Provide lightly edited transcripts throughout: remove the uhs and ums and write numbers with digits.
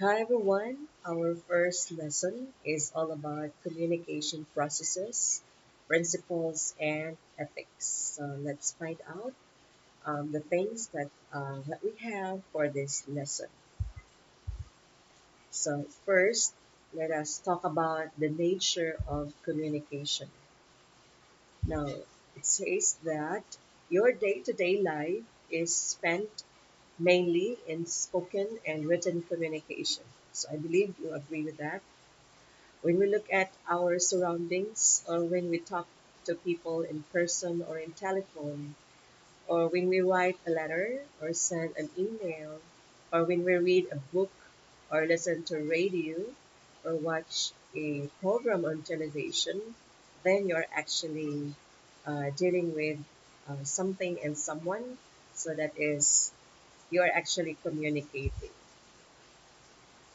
Hi everyone, our first lesson is all about communication processes, principles, and ethics. So let's find out the things that we have for this lesson. So first, let us talk about the nature of communication. Now, it says that your day-to-day life is spent mainly in spoken and written communication. So I believe you agree with that. When we look at our surroundings, or when we talk to people in person or in telephone, or when we write a letter or send an email, or when we read a book or listen to radio or watch a program on television, then you're actually dealing with something and someone. So that is, you're actually communicating.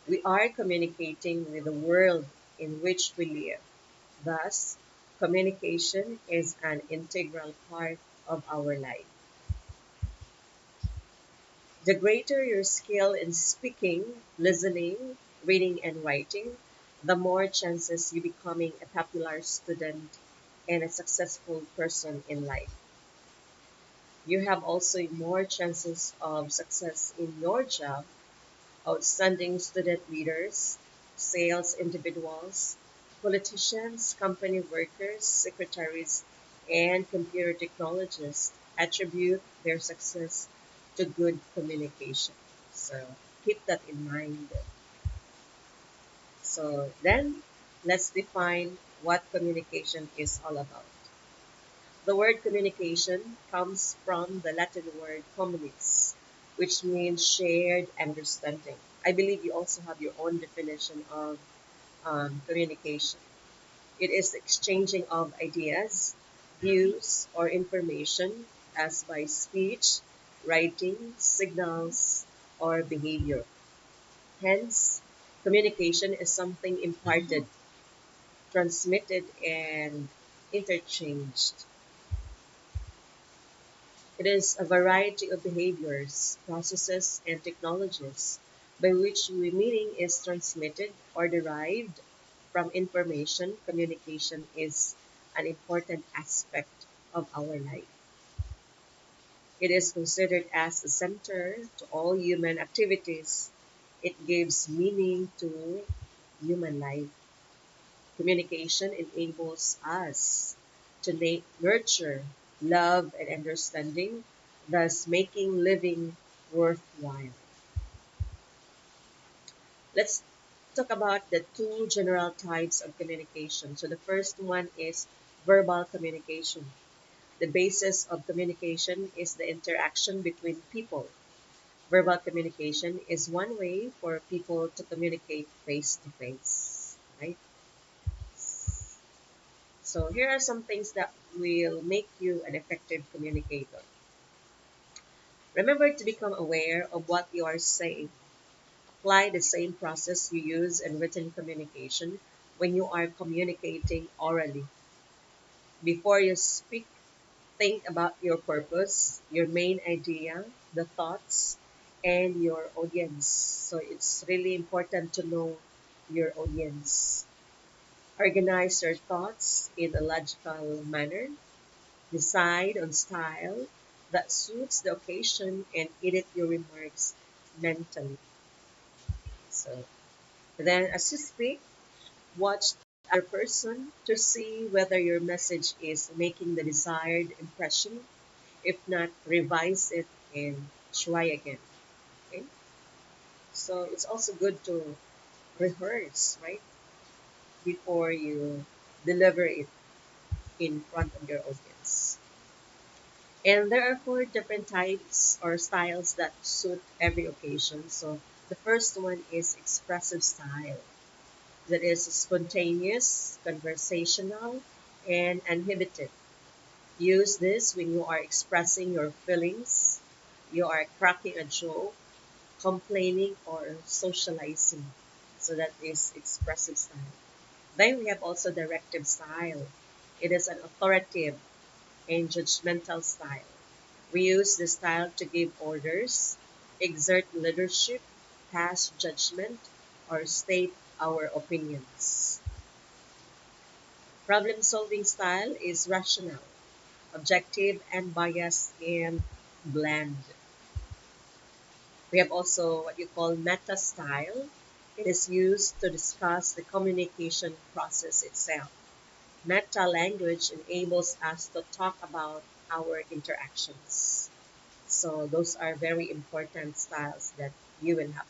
We are communicating with the world in which we live. Thus, communication is an integral part of our life. The greater your skill in speaking, listening, reading, and writing, the more chances you becoming a popular student and a successful person in life. You have also more chances of success in your job. Outstanding student leaders, sales individuals, politicians, company workers, secretaries, and computer technologists attribute their success to good communication. So keep that in mind. So then let's define what communication is all about. The word communication comes from the Latin word communis, which means shared understanding. I believe you also have your own definition of communication. It is exchanging of ideas, views, or information as by speech, writing, signals, or behavior. Hence, communication is something imparted, transmitted, and interchanged. It is a variety of behaviors, processes, and technologies by which meaning is transmitted or derived from information. Communication is an important aspect of our life. It is considered as the center to all human activities. It gives meaning to human life. Communication enables us to nurture love and understanding, thus making living worthwhile. Let's talk about the two general types of communication. So the first one is verbal communication. The basis of communication is the interaction between people. Verbal communication is one way for people to communicate face to face, right? So here are some things that will make you an effective communicator. Remember to become aware of what you are saying. Apply the same process you use in written communication when you are communicating orally. Before you speak, think about your purpose, your main idea, the thoughts, and your audience. So it's really important to know your audience. Organize your thoughts in a logical manner. Decide on style that suits the occasion and edit your remarks mentally. So then as you speak, watch the other person to see whether your message is making the desired impression. If not, revise it and try again. Okay? So it's also good to rehearse, right? Before you deliver it in front of your audience. And there are four different types or styles that suit every occasion. So the first one is expressive style. That is spontaneous, conversational, and uninhibited. Use this when you are expressing your feelings, you are cracking a joke, complaining, or socializing. So that is expressive style. Then we have also directive style. It is an authoritative and judgmental style. We use this style to give orders, exert leadership, pass judgment, or state our opinions. Problem solving style is rational, objective, and biased and bland. We have also what you call meta style. It is used to discuss the communication process itself. Meta language enables us to talk about our interactions. So those are very important styles that you will have.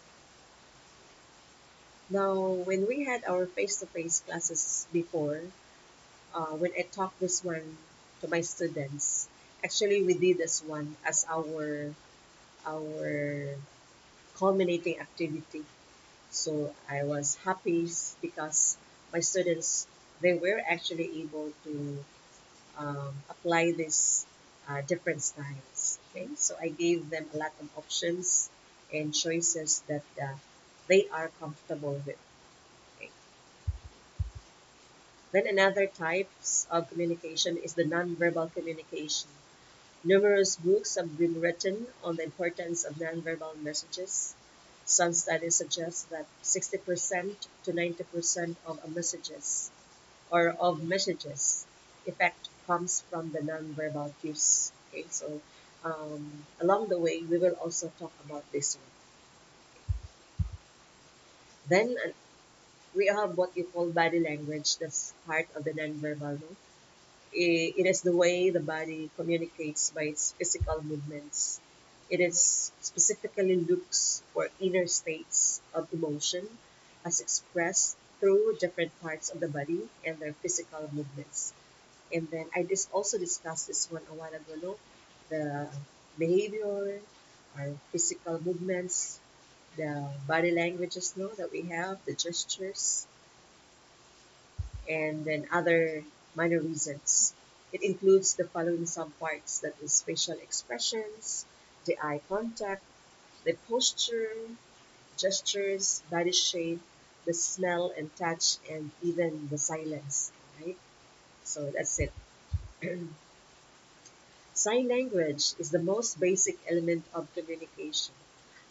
Now, when we had our face-to-face classes before, when I taught this one to my students, actually we did this one as our culminating activity. So I was happy because my students they were actually able to apply this different styles. Okay, so I gave them a lot of options and choices that they are comfortable with. Okay. Then another types of communication is the nonverbal communication. Numerous books have been written on the importance of nonverbal messages. Some studies suggest that 60% to 90% of a messages or of messages effect comes from the nonverbal cues. Okay, so along the way, we will also talk about this one. Then we have what you call body language. That's part of the nonverbal. No? It is the way the body communicates by its physical movements. It is specifically looks for inner states of emotion as expressed through different parts of the body and their physical movements. And then I just also discussed this one a while ago, no? The behavior, our physical movements, the body languages, no, that we have, the gestures, and then other minor reasons. It includes the following subparts that is facial expressions, the eye contact, the posture, gestures, body shape, the smell and touch, and even the silence. Right? So that's it. Sign language is the most basic element of communication.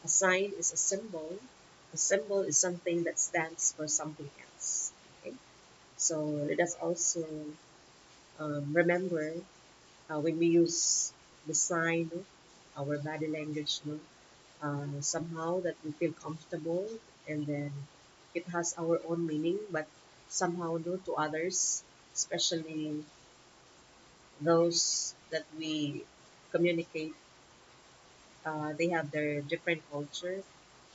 A sign is a symbol. A symbol is something that stands for something else. Okay? So let us also remember when we use the sign, no, our body language, no, somehow that we feel comfortable, and then it has our own meaning, but somehow no, to others, especially those that we communicate, they have their different culture.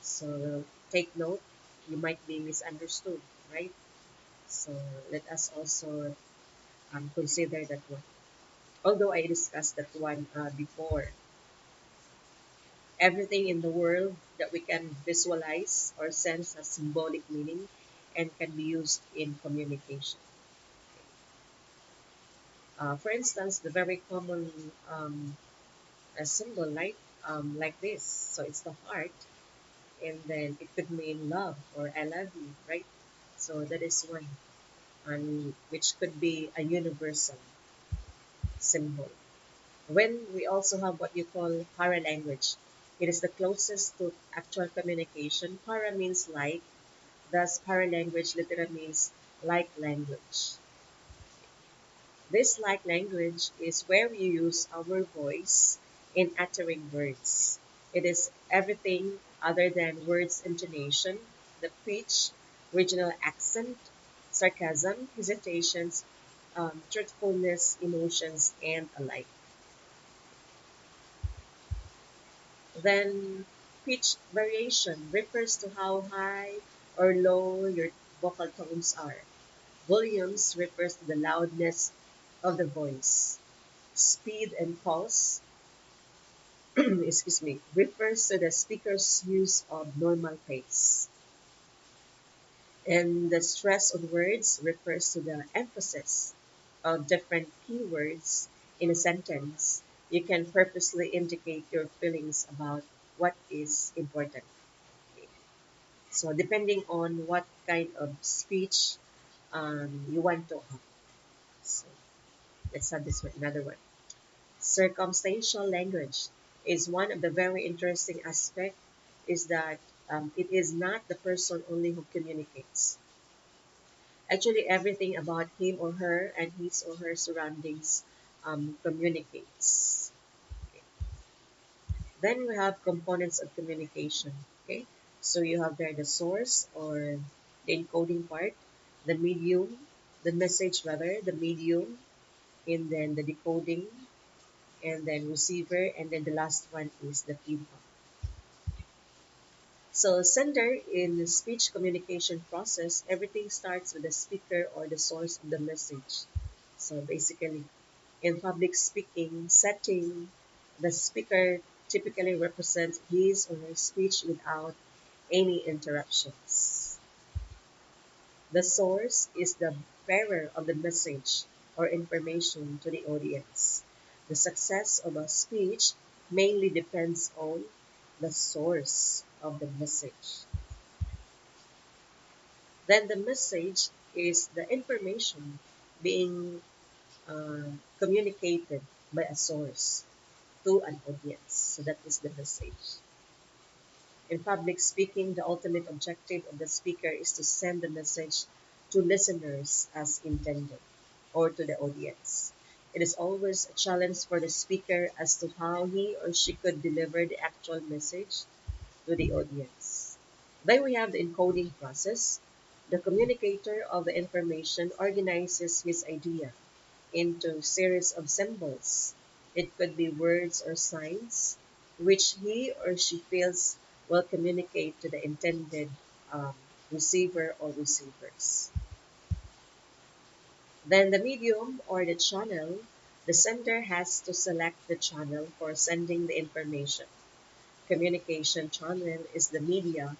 So take note, you might be misunderstood, right? So let us also consider that one. Although I discussed that one before, everything in the world that we can visualize or sense has symbolic meaning and can be used in communication. For instance, the very common a symbol like this. So it's the heart, and then it could mean love or I love you, right? So that is one, and which could be a universal symbol. When we also have what you call paralanguage, it is the closest to actual communication. Para means like, thus paralanguage literally means like language. This like language is where we use our voice in uttering words. It is everything other than words intonation, the pitch, regional accent, sarcasm, hesitations, truthfulness, emotions, and alike. Then pitch variation refers to how high or low your vocal tones are. Volumes refers to the loudness of the voice. Speed and pulse, excuse me, refers to the speaker's use of normal pace. And the stress on words refers to the emphasis of different keywords in a sentence. You can purposely indicate your feelings about what is important. So depending on what kind of speech you want to have. So let's have this one, another one. Circumstantial language is one of the very interesting aspect is that It is not the person only who communicates. Actually, everything about him or her and his or her surroundings communicates. Then we have components of communication. Okay, so you have there the source or the encoding part, the medium, the message rather, the medium, and then the decoding, and then receiver, and then the last one is the feedback. So sender in the speech communication process, everything starts with the speaker or the source of the message. So basically, in public speaking setting, the speaker typically represents his or her speech without any interruptions. The source is the bearer of the message or information to the audience. The success of a speech mainly depends on the source of the message. Then the message is the information being communicated by a source to an audience. So that is the message. In public speaking, the ultimate objective of the speaker is to send the message to listeners as intended or to the audience. It is always a challenge for the speaker as to how he or she could deliver the actual message to the audience. Then we have the encoding process. The communicator of the information organizes his idea into series of symbols. It could be words or signs, which he or she feels will communicate to the intended um, receiver or receivers. Then the medium or the channel, the sender has to select the channel for sending the information. Communication channel is the media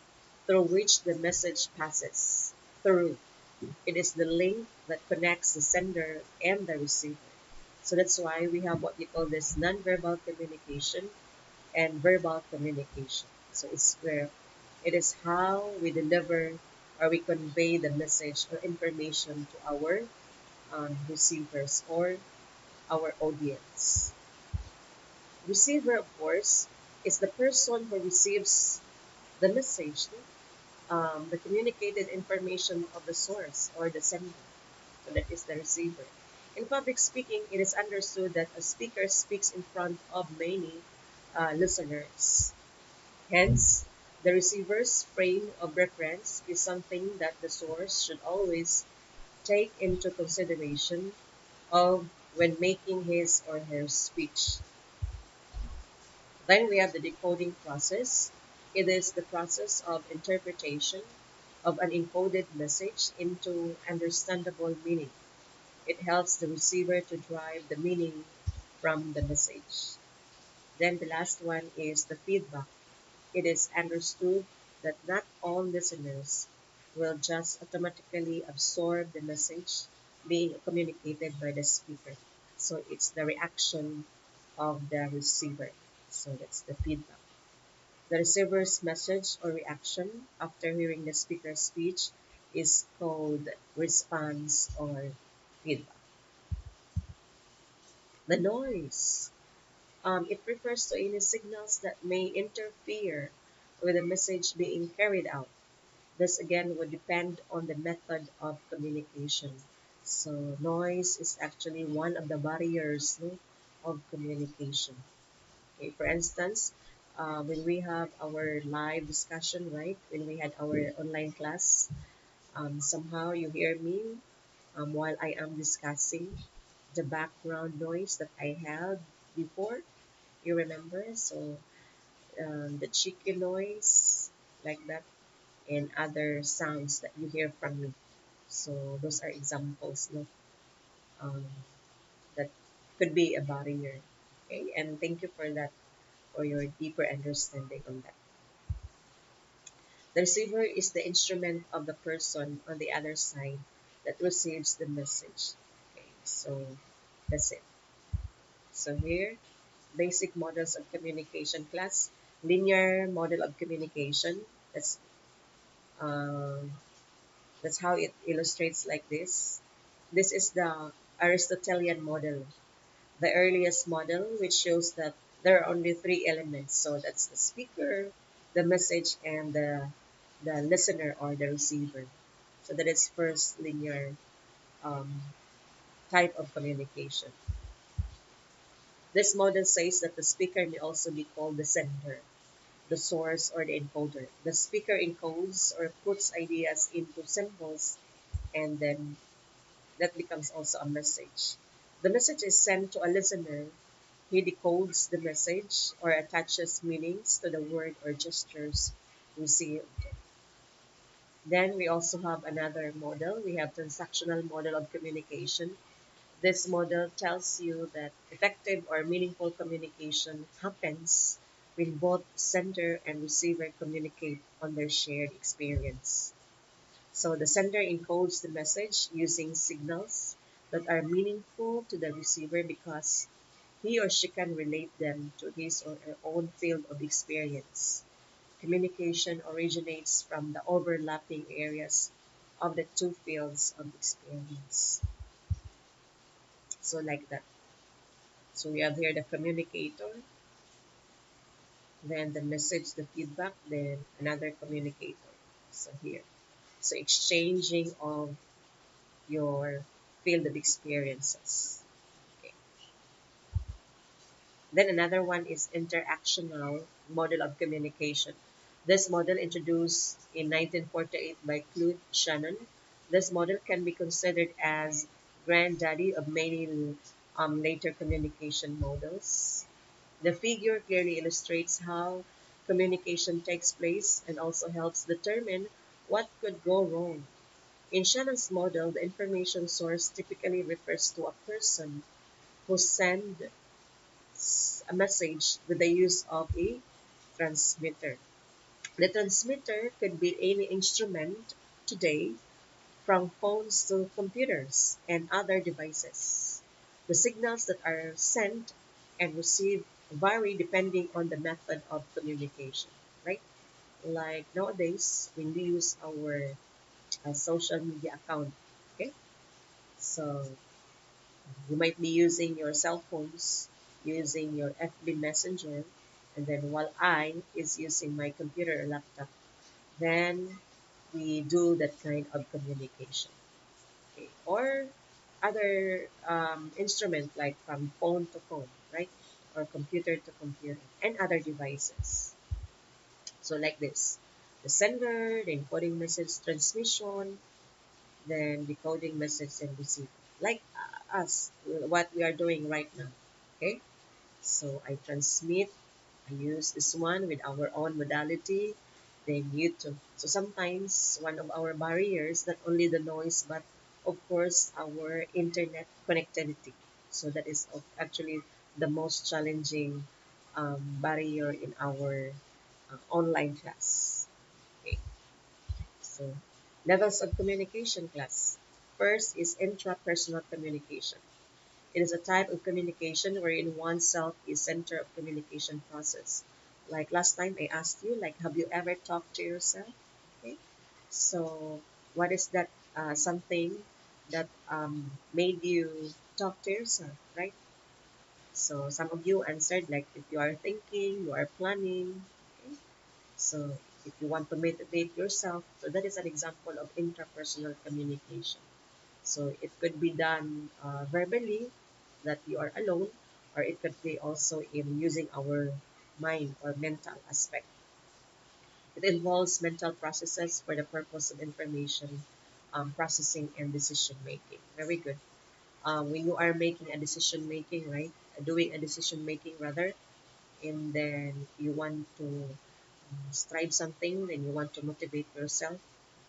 through which the message passes through. It is the link that connects the sender and the receiver. So that's why we have what we call this nonverbal communication and verbal communication. So it's where it is how we deliver or we convey the message or information to our receivers or our audience. Receiver, of course, is the person who receives the message, the communicated information of the source or the sender. So that is the receiver. In public speaking, it is understood that a speaker speaks in front of many listeners. Hence, the receiver's frame of reference is something that the source should always take into consideration of when making his or her speech. Then we have the decoding process. It is the process of interpretation of an encoded message into understandable meaning. It helps the receiver to drive the meaning from the message. Then the last one is the feedback. It is understood that not all listeners will just automatically absorb the message being communicated by the speaker. So it's the reaction of the receiver. So that's the feedback. The receiver's message or reaction after hearing the speaker's speech is called response or feedback. The noise. It refers to any signals that may interfere with the message being carried out. This again would depend on the method of communication. So noise is actually one of the barriers, no, of communication. Okay, for instance, when we have our live discussion, right? When we had our online class, somehow you hear me while I am discussing the background noise that I had before. You remember? So the chicken noise, like that, and other sounds that you hear from me. So those are examples, no, um, that could be a barrier. Okay, and thank you for that, for your deeper understanding on that. The receiver is the instrument of the person on the other side that receives the message. Okay, so that's it. So here, basic models of communication class, linear model of communication. Um, that's how it illustrates like this. This is the Aristotelian model, the earliest model, which shows that there are only three elements. So that's the speaker, the message and the listener or the receiver. So that is first linear um, type of communication. This model says that the speaker may also be called the sender, the source, or the encoder. The speaker encodes or puts ideas into symbols, and then that becomes also a message. The message is sent to a listener. He decodes the message or attaches meanings to the word or gestures received. Then we also have another model. We have transactional model of communication. This model tells you that effective or meaningful communication happens when both sender and receiver communicate on their shared experience. So the sender encodes the message using signals that are meaningful to the receiver because he or she can relate them to his or her own field of experience. Communication originates from the overlapping areas of the two fields of experience. So like that. So we have here the communicator, then the message, the feedback, then another communicator. So here. So exchanging of your field of experiences. Okay. Then another one is interactional model of communication. This model introduced in 1948 by Claude Shannon. This model can be considered as granddaddy of many later communication models. The figure clearly illustrates how communication takes place and also helps determine what could go wrong. In Shannon's model, the information source typically refers to a person who sends a message with the use of a transmitter. The transmitter could be any instrument today, from phones to computers and other devices. The signals that are sent and received vary depending on the method of communication, right? Like nowadays, when we use our social media account, okay? So you might be using your cell phones, using your FB Messenger, and then while I is using my computer or laptop, then we do that kind of communication. Okay? Or other instrument like from phone to phone, right? Or computer to computer, and other devices. So like this, the sender, the encoding message transmission, then decoding message and receiver. Like us, what we are doing right now. Okay, so I transmit, I use this one with our own modality, then YouTube. So sometimes one of our barriers, not only the noise, but of course our internet connectivity. So that is actually the most challenging barrier in our online class. Okay, so levels of communication class. First is intrapersonal communication. It is a type of communication wherein oneself is center of communication process. Like last time I asked you, like, have you ever talked to yourself? Okay. So what is that something that made you talk to yourself, right? So some of you answered like if you are thinking, you are planning. Okay. So if you want to motivate yourself, so that is an example of intrapersonal communication. So it could be done verbally, that you are alone, or it could be also in using our mind or mental aspect. It involves mental processes for the purpose of information processing and decision making. Very good. When you are making a decision making, right? Doing a decision making rather, and then you want to strive something, then you want to motivate yourself,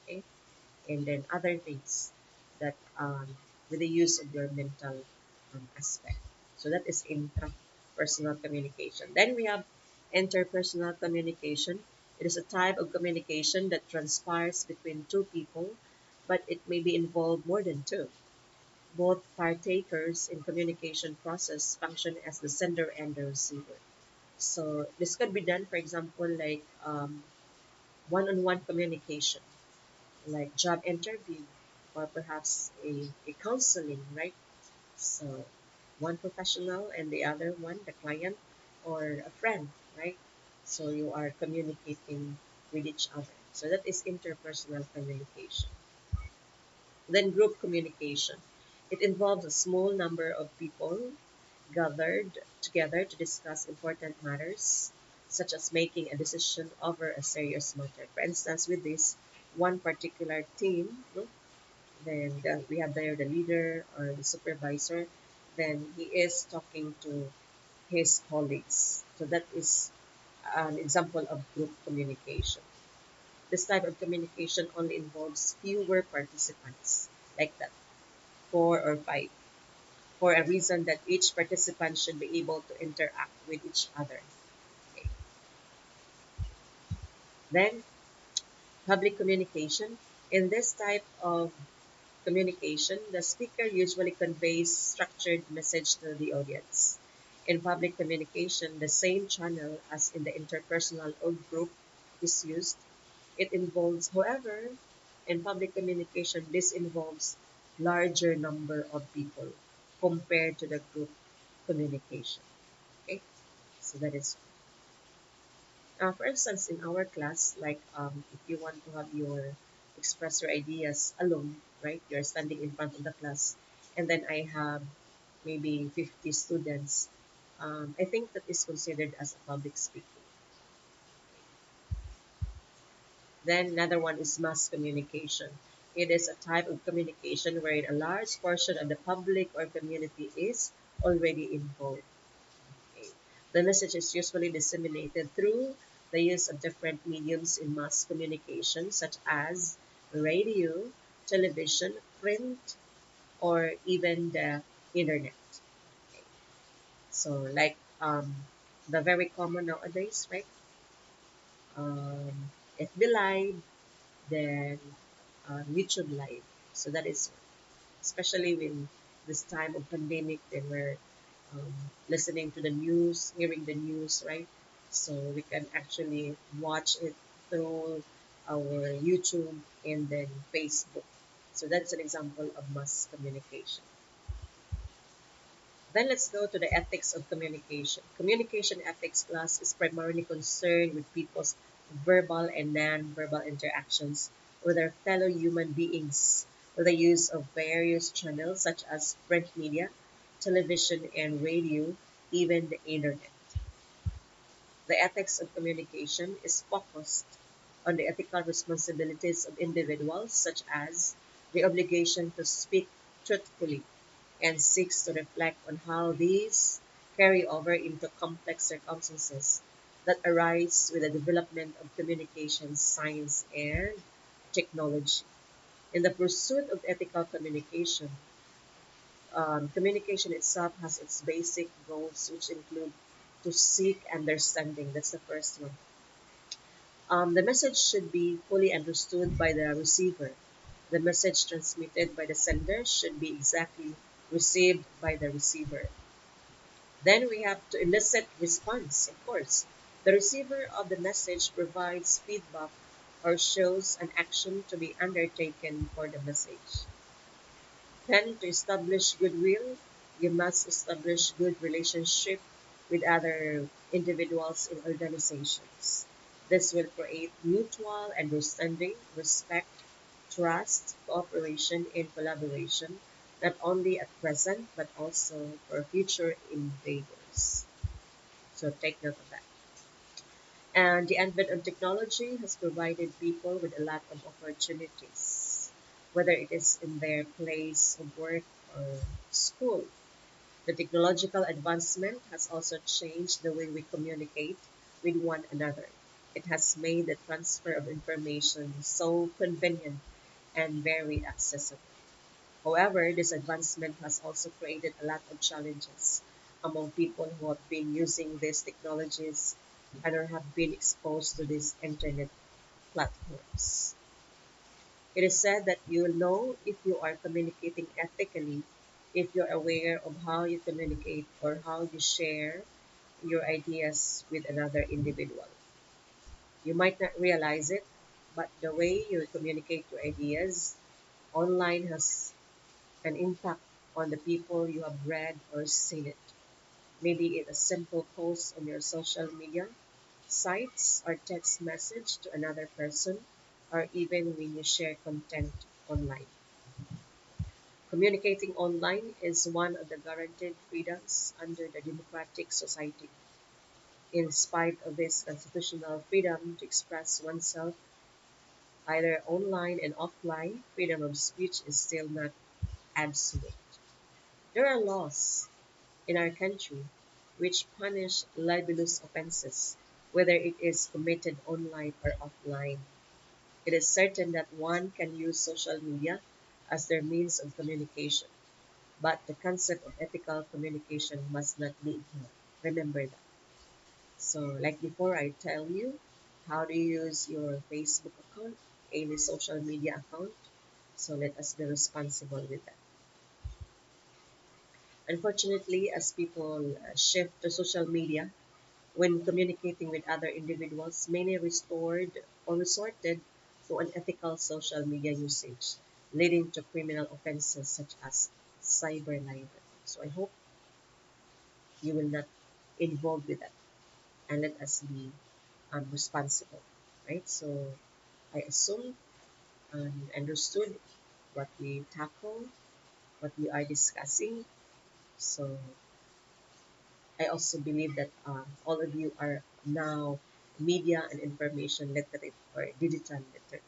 okay? And then other things that with the use of your mental aspect. So that is intrapersonal communication. Then we have interpersonal communication. It is a type of communication that transpires between two people, but it may be involved more than two. Both partakers in communication process function as the sender and the receiver. So this could be done, for example, like one-on-one communication, like job interview, or perhaps a counseling, right? So one professional and the other one, the client or a friend, right? So you are communicating with each other. So that is interpersonal communication. Then group communication. It involves a small number of people gathered together to discuss important matters, such as making a decision over a serious matter. For instance, with this one particular team, no, then we have there the leader or the supervisor, then he is talking to his colleagues. So that is an example of group communication. This type of communication only involves fewer participants, like that, four or five, for a reason that each participant should be able to interact with each other. Okay. Then, public communication. In this type of communication, the speaker usually conveys structured message to the audience. In public communication, the same channel as in the interpersonal or group is used. It involves, however, in public communication, this involves larger number of people compared to the group communication. Okay, so that is, for instance, in our class, like if you want to have your express your ideas alone, right? You're standing in front of the class, and then I have maybe 50 students. I think that is considered as a public speaking. Then another one is mass communication. It is a type of communication wherein a large portion of the public or community is already involved. Okay. The message is usually disseminated through the use of different mediums in mass communication, such as radio, television, print, or even the internet. Okay. So, like the very common nowadays, right? FB Live, then YouTube Live. So that is especially in this time of pandemic, then we're um, listening to the news, hearing the news, right? So we can actually watch it through our YouTube and then Facebook. So that's an example of mass communication. Then let's go to the ethics of communication. Communication ethics class is primarily concerned with people's verbal and non-verbal interactions with their fellow human beings with the use of various channels such as print media, television and radio, even the internet. The ethics of communication is focused on the ethical responsibilities of individuals such as the obligation to speak truthfully and seeks to reflect on how these carry over into complex circumstances that arise with the development of communication science and technology. In the pursuit of ethical communication, communication itself has its basic goals, which include to seek understanding. That's the first one. The message should be fully understood by the receiver. The message transmitted by the sender should be exactly received by the receiver. Then we have to elicit response, of course. The receiver of the message provides feedback or shows an action to be undertaken for the message. Then to establish goodwill, you must establish good relationship with other individuals in organizations. This will create mutual understanding, respect, trust, cooperation, and collaboration, not only at present but also for future endeavors. So take note of that. And the advent of technology has provided people with a lot of opportunities, whether it is in their place of work or school. The technological advancement has also changed the way we communicate with one another. It has made the transfer of information so convenient and very accessible. However, this advancement has also created a lot of challenges among people who have been using these technologies and or have been exposed to these internet platforms. It is said that you will know if you are communicating ethically if you're aware of how you communicate or how you share your ideas with another individual. You might not realize it, but the way you communicate your ideas online has an impact on the people you have read or seen it. Maybe it's a simple post on your social media sites or text message to another person, or even when you share content online. Communicating online is one of the guaranteed freedoms under the democratic society. In spite of this constitutional freedom to express oneself either online and offline, freedom of speech is still not absolute. There are laws in our country which punish libelous offenses, whether it is committed online or offline. It is certain that one can use social media as their means of communication, but the concept of ethical communication must not be ignored. Remember that. So, like before, I tell you how to use your Facebook account, any social media account. So, let us be responsible with that. Unfortunately, as people shift to social media, when communicating with other individuals, many restored or resorted to unethical social media usage, leading to criminal offenses such as cyber libel. So I hope you will not involve with that, and let us be responsible, right? So I assume and understood what we tackle, what we are discussing. So I also believe that all of you are now media and information literate or digital literate.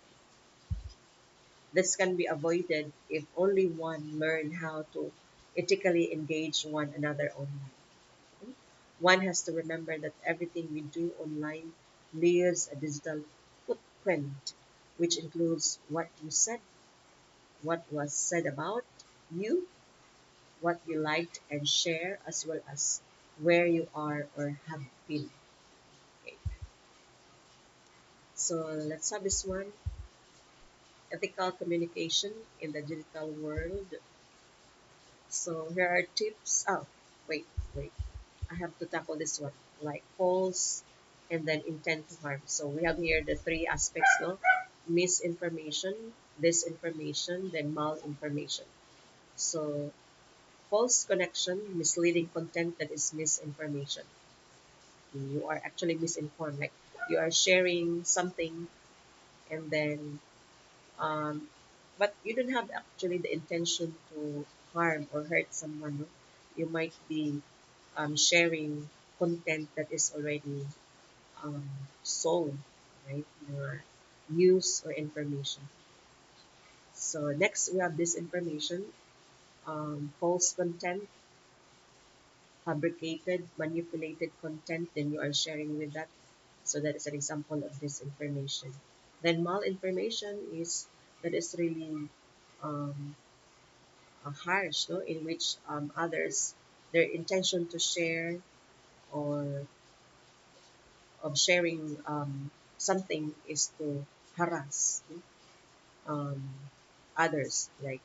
This can be avoided if only one learn how to ethically engage one another online. One has to remember that everything we do online leaves a digital footprint, which includes what you said, what was said about you, what you liked and share, as well as where you are or have been. Okay. So let's have this one. Ethical communication in the digital world. So here are tips. Oh, wait. I have to tackle this one. Like false and then intent to harm. So we have here the three aspects, no? Misinformation, disinformation, then malinformation. So false connection, misleading content that is misinformation. You are actually misinformed. Like you are sharing something and then but you don't have actually the intention to harm or hurt someone. No? You might be sharing content that is already um, sold, right? Or news or information. So next we have this information, false content, fabricated, manipulated content. Then you are sharing with that. So that is an example of this information. Then malinformation is that is really um, harsh, no? In which others, their intention to share or of sharing something is to harass um, others, like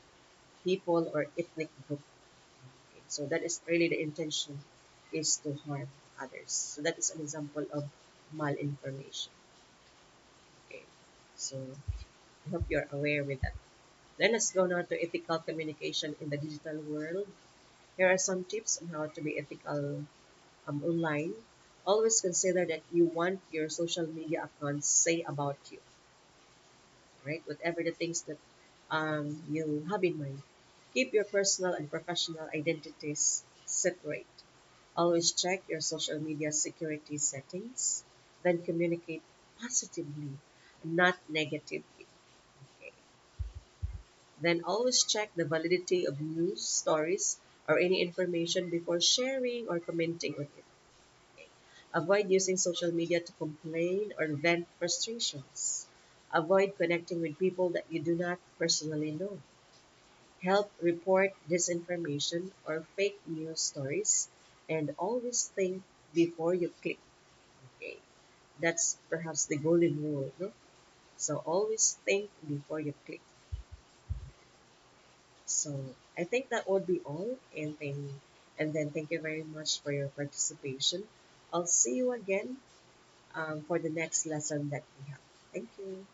people or ethnic group. Okay, so that is really the intention is to harm others. So that is an example of malinformation. Okay, so I hope you're aware with that. Then let's go now to ethical communication in the digital world. Here are some tips on how to be ethical online. Always consider that you want your social media accounts say about you, right? Whatever the things that you have in mind. Keep your personal and professional identities separate. Always check your social media security settings. Then communicate positively, not negatively. Okay. Then always check the validity of news, stories, or any information before sharing or commenting on it. Avoid using social media to complain or vent frustrations. Avoid connecting with people that you do not personally know. Help report disinformation or fake news stories and always think before you click. Okay, that's perhaps the golden rule, no? So always think before you click. So I think that would be all, and then thank you very much for your participation. I'll see you again for the next lesson that we have. Thank you.